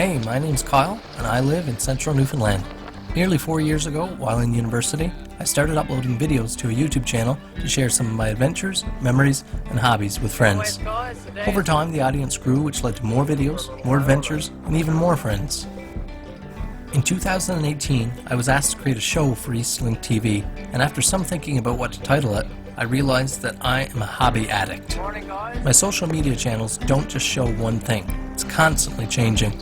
Hey, my name's Kyle, and I live in central Newfoundland. Nearly 4 years ago, while in university, I started uploading videos to a YouTube channel to share some of my adventures, memories, and hobbies with friends. Over time, the audience grew, which led to more videos, more adventures, and even more friends. In 2018, I was asked to create a show for Eastlink TV, and after some thinking about what to title it, I realized that I am a hobby addict. My social media channels don't just show one thing, it's constantly changing.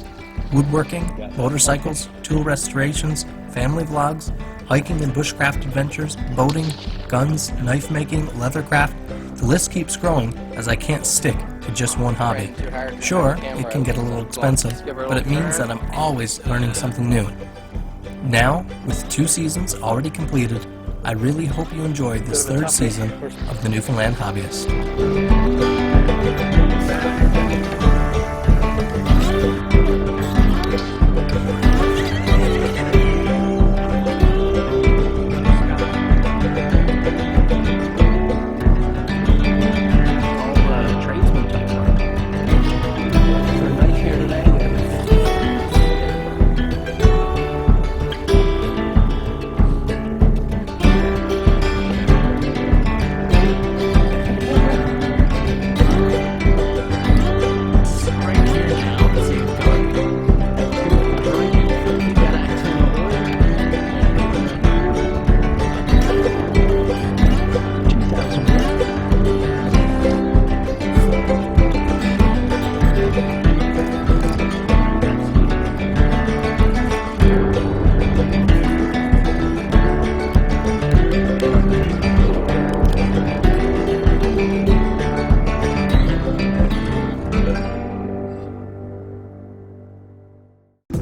Woodworking, motorcycles, tool restorations, family vlogs, hiking and bushcraft adventures, boating, guns, knife making, leathercraft. The list keeps growing as I can't stick to just one hobby. Sure, it can get a little expensive, but it means that I'm always learning something new. Now, with 2 seasons already completed, I really hope you enjoyed this 3rd season of the Newfoundland Hobbyist.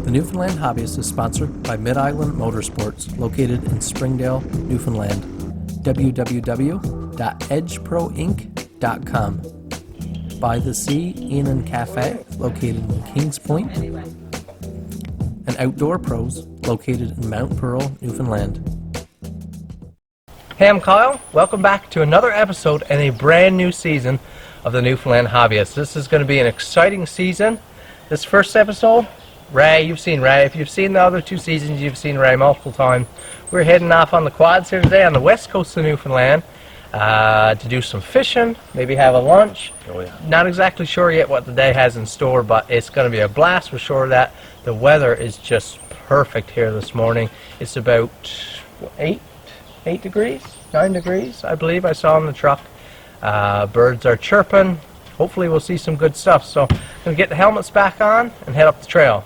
The Newfoundland Hobbyist is sponsored by Mid-Island Motorsports, located in Springdale, Newfoundland. www.edgeproinc.com. By the Sea Inn and Cafe, located in Kings Point. And Outdoor Pros, located in Mount Pearl, Newfoundland. Hey, I'm Kyle. Welcome back to another episode and a brand new season of the Newfoundland Hobbyist. This is going to be an exciting season. This first episode, Ray, you've seen Ray. If you've seen the other 2 seasons, you've seen Ray multiple times. We're heading off on the quads here today on the west coast of Newfoundland to do some fishing, maybe have a lunch. Oh, yeah. Not exactly sure yet what the day has in store, but it's going to be a blast. We're sure of that. The weather is just perfect here this morning. It's about 8 degrees, 9 degrees, I believe I saw on the truck. Birds are chirping. Hopefully we'll see some good stuff. So I'm going to get the helmets back on and head up the trail.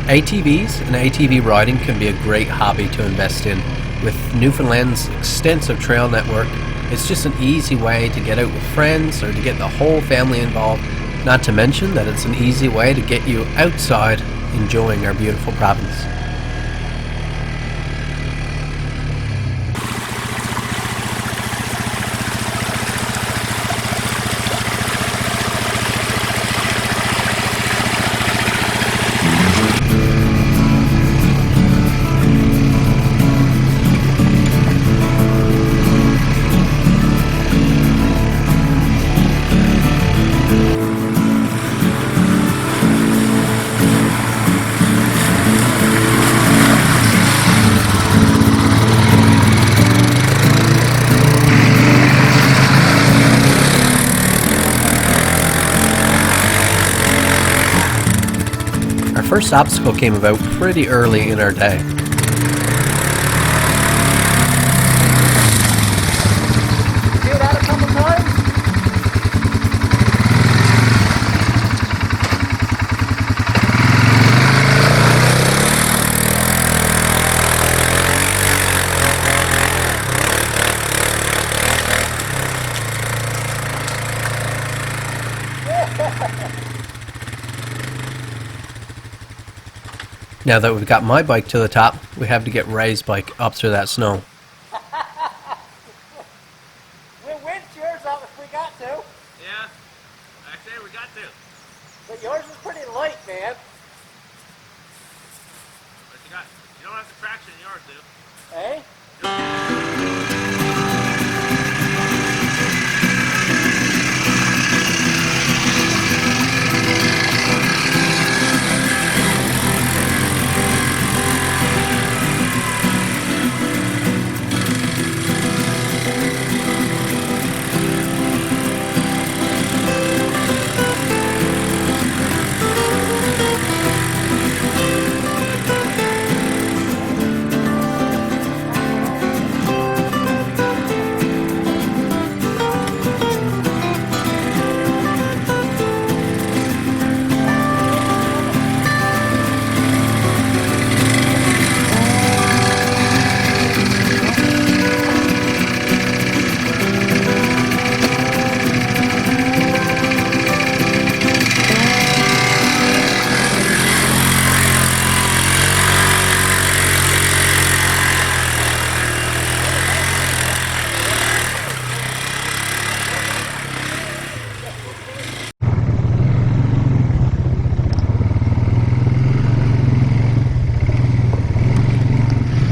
ATVs and ATV riding can be a great hobby to invest in. With Newfoundland's extensive trail network, it's just an easy way to get out with friends or to get the whole family involved, not to mention that it's an easy way to get you outside enjoying our beautiful province. Our first obstacle came about pretty early in our day. See that a couple times? Now that we've got my bike to the top, we have to get Ray's bike up through that snow. We'll winch yours up if we got to. Yeah, actually we got to. But yours is pretty light, man. But you don't have the traction in yours, dude. Hey?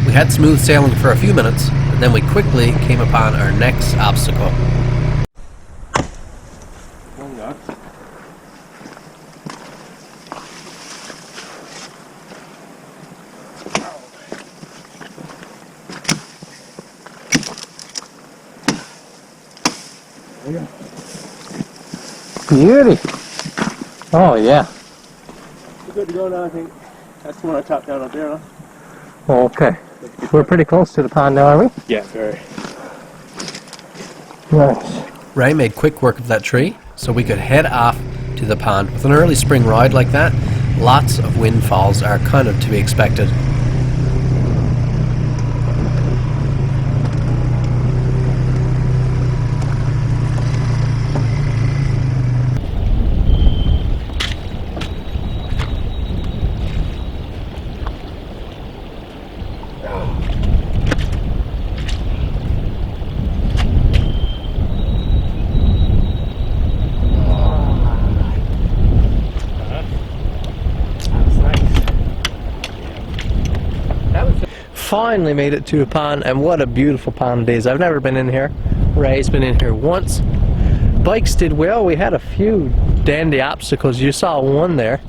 We had smooth sailing for a few minutes, but then we quickly came upon our next obstacle. Beauty. Oh, yeah. We're good to go now, I think. That's the one I chopped down up there, huh? Okay. We're pretty close to the pond now, are we? Yeah, very. Nice. Ray made quick work of that tree, so we could head off to the pond. With an early spring ride like that, lots of windfalls are kind of to be expected. Finally made it to a pond, and what a beautiful pond it is. I've never been in here. Ray's been in here once. Bikes did well. We had a few dandy obstacles. You saw one there,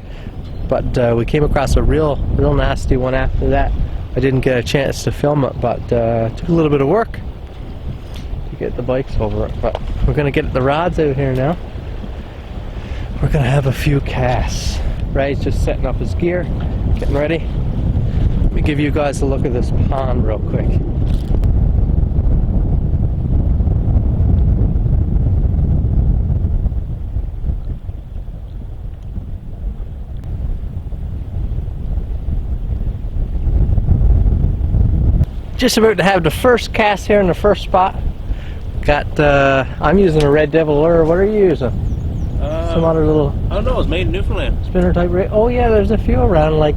but we came across a real nasty one after that. I didn't get a chance to film it, but took a little bit of work to get the bikes over it. But we're gonna get the rods out here now. We're gonna have a few casts. Ray's just setting up his gear, getting ready. Let me give you guys a look at this pond real quick. Just about to have the first cast here in the first spot. Got, I'm using a Red Devil lure. What are you using? Some other little... I don't know, it's made in Newfoundland. Spinner type rig. Oh yeah, there's a few around, like...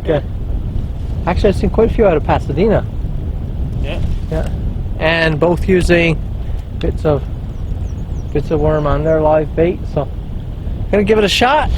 actually, I've seen quite a few out of Pasadena. Yeah. Yeah. And both using bits of worm on their live bait, so gonna give it a shot.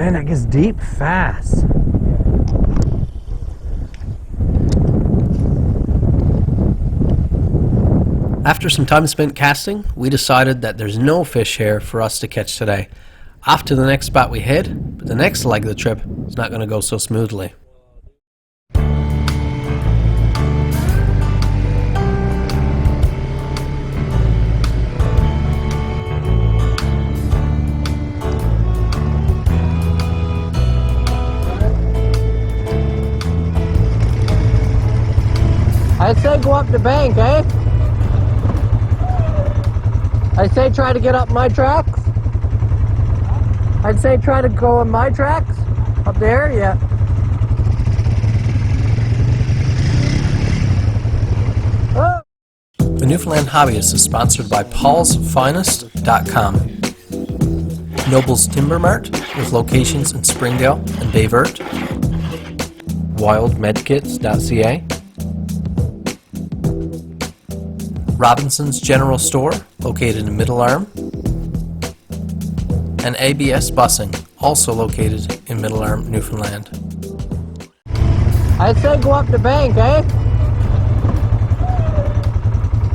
Man, that gets deep fast. After some time spent casting, we decided that there's no fish here for us to catch today. Off to the next spot we head, but the next leg of the trip is not going to go so smoothly. I say go up the bank, eh? I say try to get up my tracks. I'd say try to go on my tracks. Up there, yeah. Oh. The Newfoundland Hobbyist is sponsored by hfattps.com. Noble's Timber Mart, with locations in Springdale and Bayvert. WildMedkits.ca. Robinson's General Store, located in Middle Arm. And ABS Busing, also located in Middle Arm, Newfoundland. I say go up the bank, eh?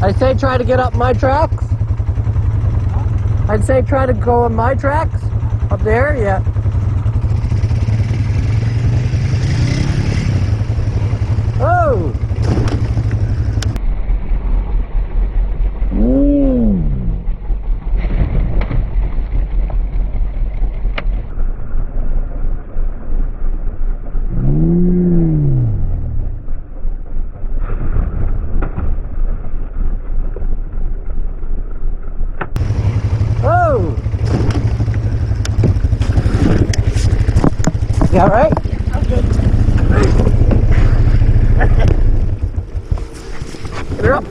I say try to get up my tracks. I'd say try to go on my tracks. Up there, yeah. Oh! You all right? I'm good. Get her up.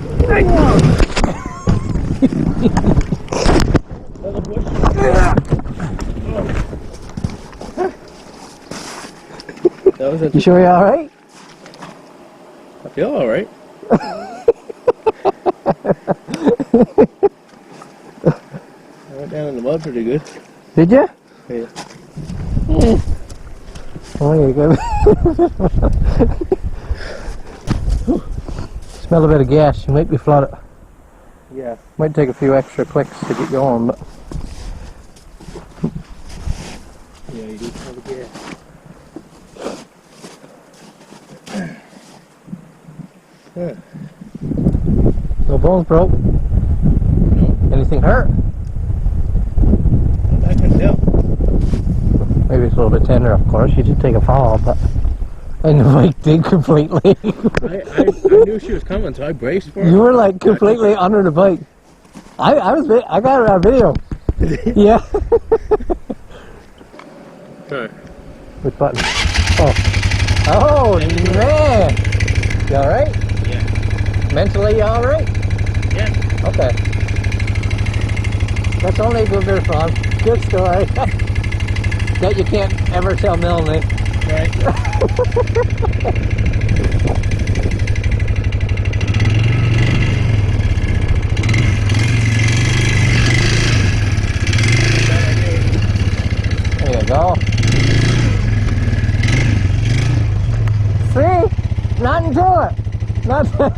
That was You sure you're all right? I feel all right. I went down in the mud pretty good. Did you? Yeah. Oh, you good. Smell a bit of gas. You might be flooded. Yeah. Might take a few extra clicks to get going, but Yeah, you do smell the gas. Huh. no bones broke. No, Anything hurt? I can tell. Maybe it's a little bit tender, of course. You did take a fall, but and the bike did completely. I knew she was coming, so I braced for her. You were like completely under the bike. I got it on video. Yeah. Huh. Which button? Oh. Oh, man. You alright? Yeah. Mentally, you alright? Yeah. Okay. That's only a good bit of fun. Good story. That you can't ever tell Melanie. Right. There you go. See? Nothing to it. Nothing.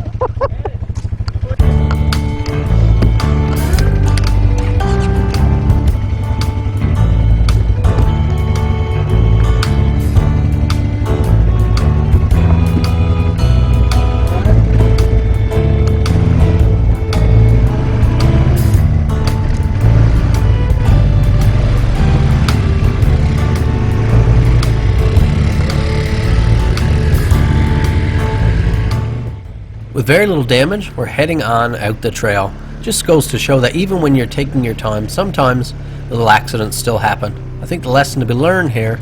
With very little damage, we're heading on out the trail. Just goes to show that even when you're taking your time, sometimes little accidents still happen. I think the lesson to be learned here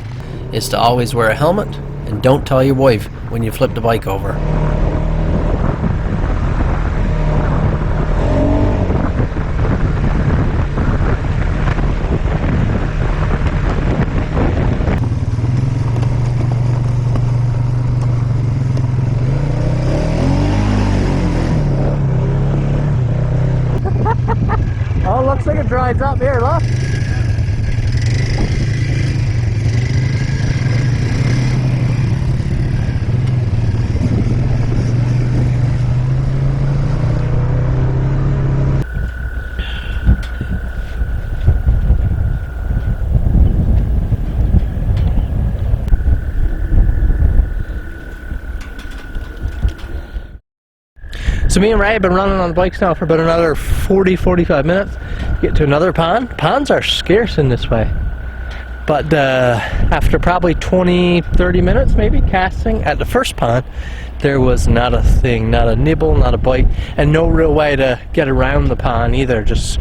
is to always wear a helmet and don't tell your wife when you flip the bike over. Oh, looks like it dries up here, look. So me and Ray have been running on the bikes now for about another 40-45 minutes. Get to another pond. Ponds are scarce in this way. But after probably 20-30 minutes maybe casting at the first pond, there was not a thing, not a nibble, not a bite, and no real way to get around the pond either. Just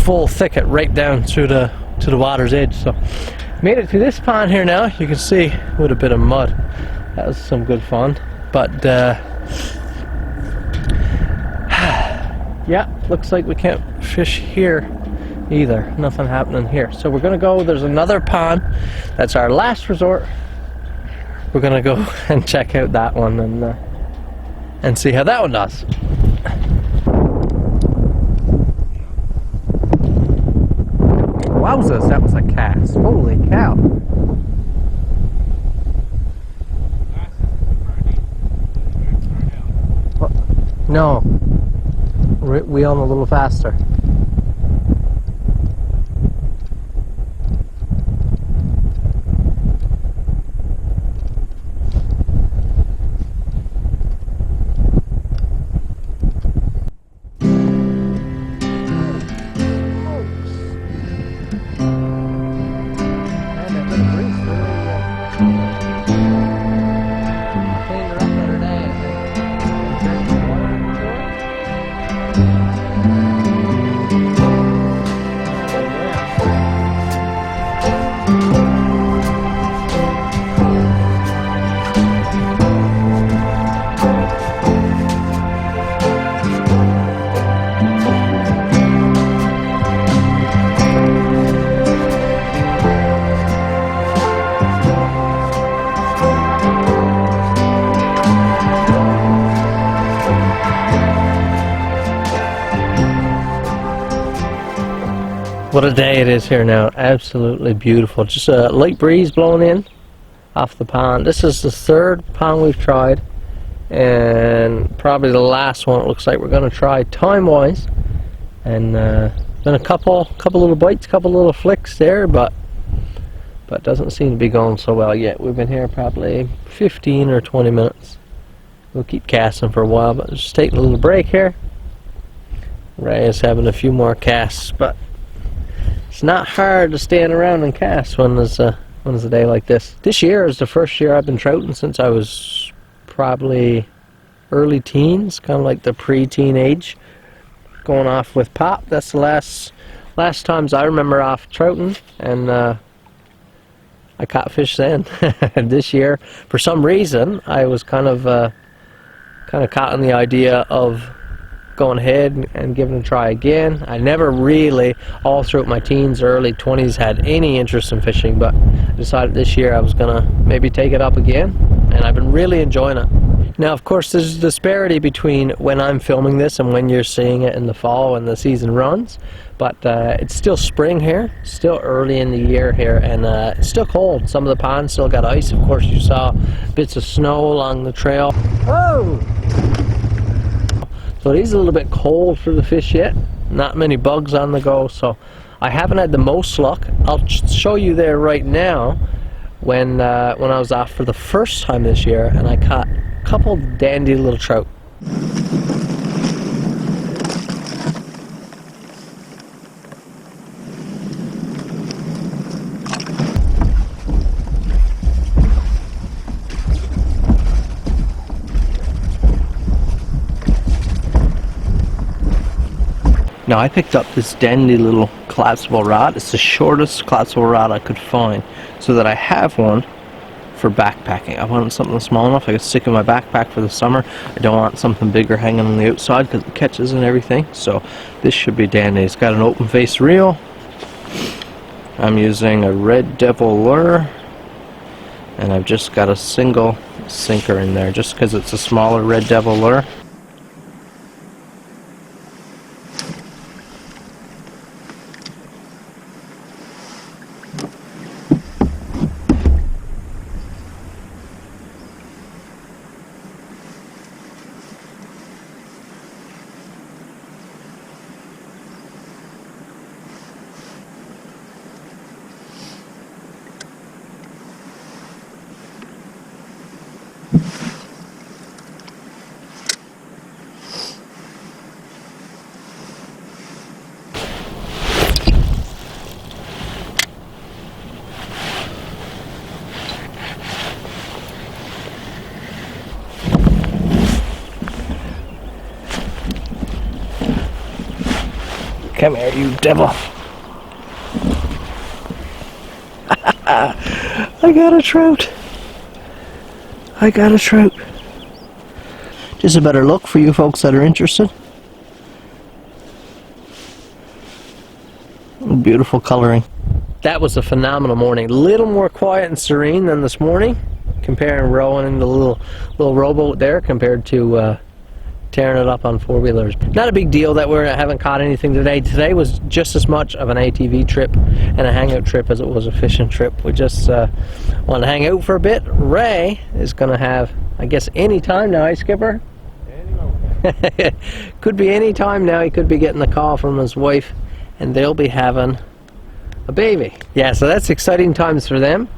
full thicket right down to the water's edge. So made it to this pond here now. You can see with a bit of mud. That was some good fun. But yeah, looks like we can't fish here either. Nothing happening here. So we're gonna go. There's another pond. That's our last resort. We're gonna go and check out that one and see how that one does. Wowzers, that was a cast. Holy cow. No. We on a little faster. What a day it is here now. Absolutely beautiful. Just a light breeze blowing in off the pond. This is the third pond we've tried, and probably the last one it looks like we're going to try time-wise. And been a couple little bites, couple little flicks there, but doesn't seem to be going so well yet. We've been here probably 15 or 20 minutes. We'll keep casting for a while, but just taking a little break here. Ray is having a few more casts, but it's not hard to stand around and cast when there's a day like this. This year is the first year I've been trouting since I was probably early teens, kind of like the pre-teen age. Going off with Pop. That's the last times I remember off trouting, and I caught fish then. This year, for some reason, I was kind of caught in the idea of going ahead and giving it a try again. I never really, all throughout my teens, early 20s, had any interest in fishing, but I decided this year I was gonna maybe take it up again, and I've been really enjoying it. Now, of course, there's a disparity between when I'm filming this and when you're seeing it in the fall when the season runs, but it's still spring here, still early in the year here, and it's still cold. Some of the ponds still got ice. Of course, you saw bits of snow along the trail. Oh! So it is a little bit cold for the fish yet. Not many bugs on the go, so I haven't had the most luck. I'll show you there right now when I was off for the first time this year, and I caught a couple dandy little trout. Now, I picked up this dandy little collapsible rod. It's the shortest collapsible rod I could find, so that I have one for backpacking. I wanted something small enough I could stick in my backpack for the summer. I don't want something bigger hanging on the outside because it catches and everything. So this should be dandy. It's got an open face reel. I'm using a Red Devil lure, and I've just got a single sinker in there just because it's a smaller Red Devil lure. Come here, you devil. I got a trout. I got a trout. Just a better look for you folks that are interested. Beautiful coloring. That was a phenomenal morning. A little more quiet and serene than this morning, comparing rowing in the little rowboat there compared to tearing it up on four-wheelers. Not a big deal that we haven't caught anything today. Today was just as much of an ATV trip and a hangout trip as it was a fishing trip. We just want to hang out for a bit. Ray is going to have, I guess, any time now, eh, Skipper? Could be any time now. He could be getting a call from his wife and they'll be having a baby. Yeah, so that's exciting times for them,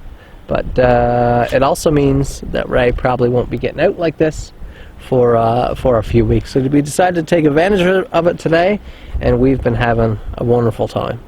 but it also means that Ray probably won't be getting out like this for a few weeks. So we decided to take advantage of it today, and we've been having a wonderful time.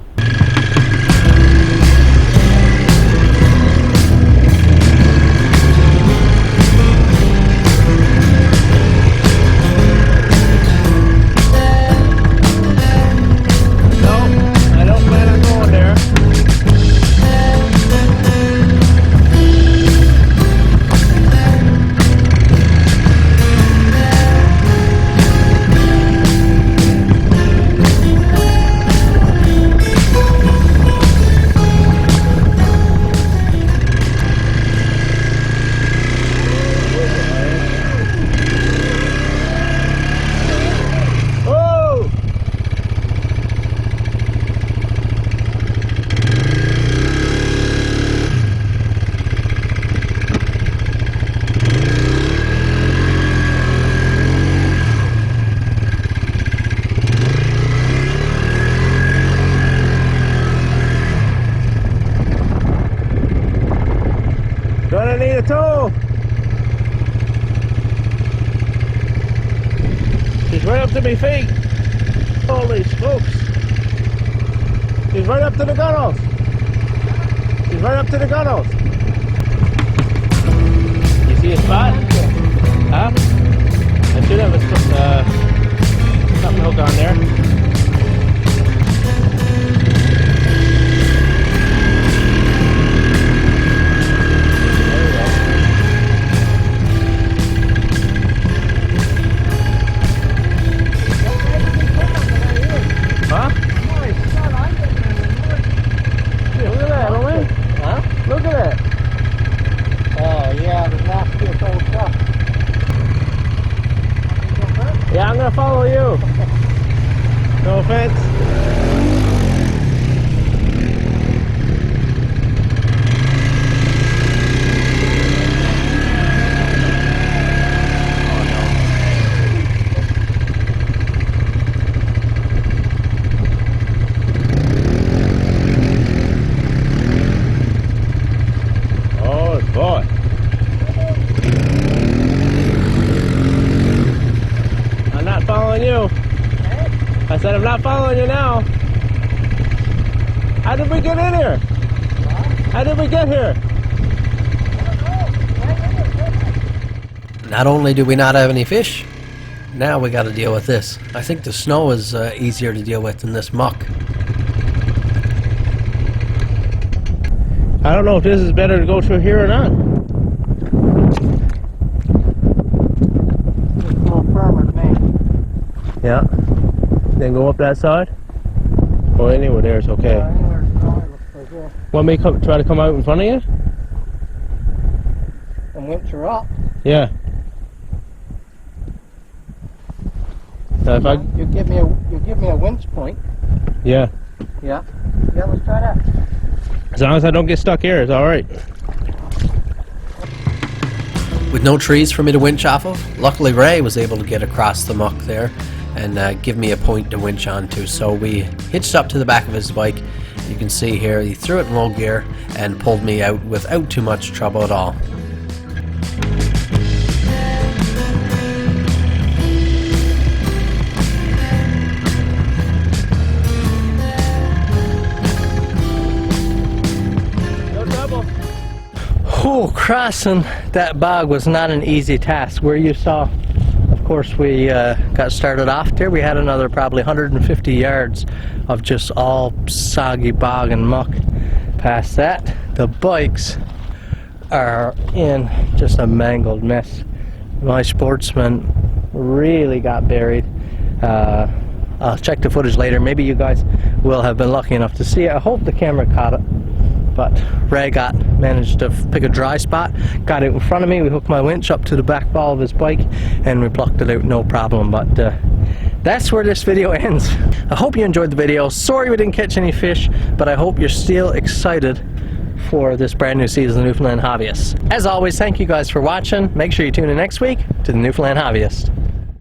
Gonna need a tow. He's right up to my feet. Holy smokes. He's right up to the gunnels. He's right up to the gunnels. You see his spot? Huh? I should have a something hook on there. Yeah, I'm gonna follow you. No offense. Oh, boy. I'm not following you. I said I'm not following you now. How did we get in here? How did we get here? Not only do we not have any fish, now we got to deal with this. I think the snow is easier to deal with than this muck. I don't know if this is better to go through here or not. It's a little firmer to me. Yeah. Then go up that side? Or anywhere there is okay. Anywhere dry looks like this. Want me to try to come out in front of you? And winch her up. Yeah. If I, You give me a winch point. yeah. Yeah. Yeah, let's try that. As long as I don't get stuck here, it's alright. With no trees for me to winch off of, luckily Ray was able to get across the muck there and give me a point to winch onto. So we hitched up to the back of his bike. You can see here he threw it in low gear and pulled me out without too much trouble at all. Oh, crossing that bog was not an easy task. Where you saw a Of course, we got started off there. We had another probably 150 yards of just all soggy bog and muck. Past that, the bikes are in just a mangled mess. My Sportsman really got buried. I'll check the footage later. Maybe you guys will have been lucky enough to see it. I hope the camera caught it. But Ray managed to pick a dry spot, got it in front of me. We hooked my winch up to the back ball of his bike and we plucked it out, no problem. But that's where this video ends. I hope you enjoyed the video. Sorry we didn't catch any fish, but I hope you're still excited for this brand new season of Newfoundland Hobbyist. As always, thank you guys for watching. Make sure you tune in next week to the Newfoundland Hobbyist.